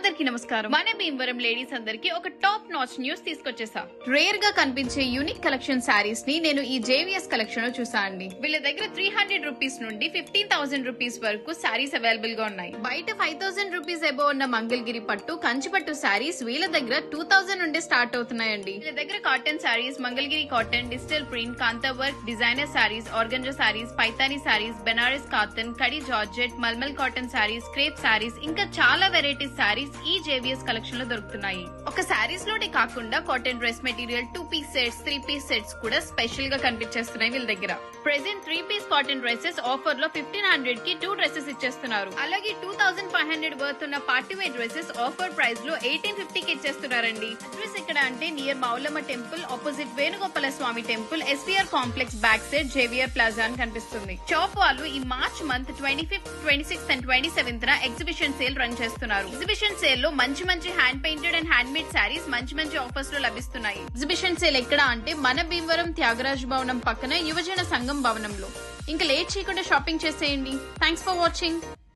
అందరికీ నమస్కారం. మన భీమవరం లేడీస్ అందరికి ఒక టాప్ నాచ్ న్యూస్ తీసుకొచ్చేసా. రేర్ గా కనిపించే యూనిక్ కలెక్షన్ శారీస్ ని నేను ఈ జేవిఎస్ కలెక్షన్ లో చూసా అండి. వీళ్ళ దగ్గర 300 రూపీస్ నుండి 15,000 రూపీస్ వరకు శారీస్ అవైలబుల్ గా ఉన్నాయి. బయట 5,000 రూపీస్ ఎబో ఉన్న మంగళగిరి పట్టు, కంచి పట్టు శారీస్ వీళ్ళ దగ్గర 2,000 నుండి స్టార్ట్ అవుతున్నాయండి. వీళ్ళ దగ్గర cotton saris, Mangalagiri cotton, digital print, kantha work, designer saris, organza saris, Paithani saris, Banaras cotton, కడి georgette, malmal cotton saris, crepe saris ఇంకా చాలా వెరైటీస్ శారీస్ ఈ జేవిఎస్ కలెక్షన్ లో దొరుకుతున్నాయి. ఒక శారీస్ లోనే కాకుండా cotton dress material, 2 piece sets, 3 piece sets కూడా స్పెషల్ గా కనిపించేస్తున్నాయి వీళ్ళ దగ్గర. Present 3 piece cotton dresses offer లో 1500 కి 2 డ్రెస్సెస్ ఇచ్చేస్తున్నారు. అలాగే 2500 వర్త్ ఉన్న party wear dresses offer price లో 1850 కి ఇచ్చేస్తున్నారండి. అడ్రస్ ఎక్కడ అంటే near Maulamma temple opposite Venugopala Swami temple, SPR complex back side JVR plaza అని కనిపిస్తుంది. షాప్ వాళ్ళు ఈ March month 25th, 26th and 27th exhibition sale run చేస్తున్నారు. ఎగ్జిబిషన్ సేల్ లో మంచి hand painted and hand made saris మంచి ఆఫర్స్ లో లభిస్తున్నాయి. ఎగ్జిబిషన్ సేల్ ఎక్కడ అంటే మన భీమవరం త్యాగరాజ భవనం పక్కన యువజన సంఘం భవనంలో. ఇంకా లేట్ చేయకుండా షాపింగ్ చేసేయండి. Thanks for watching.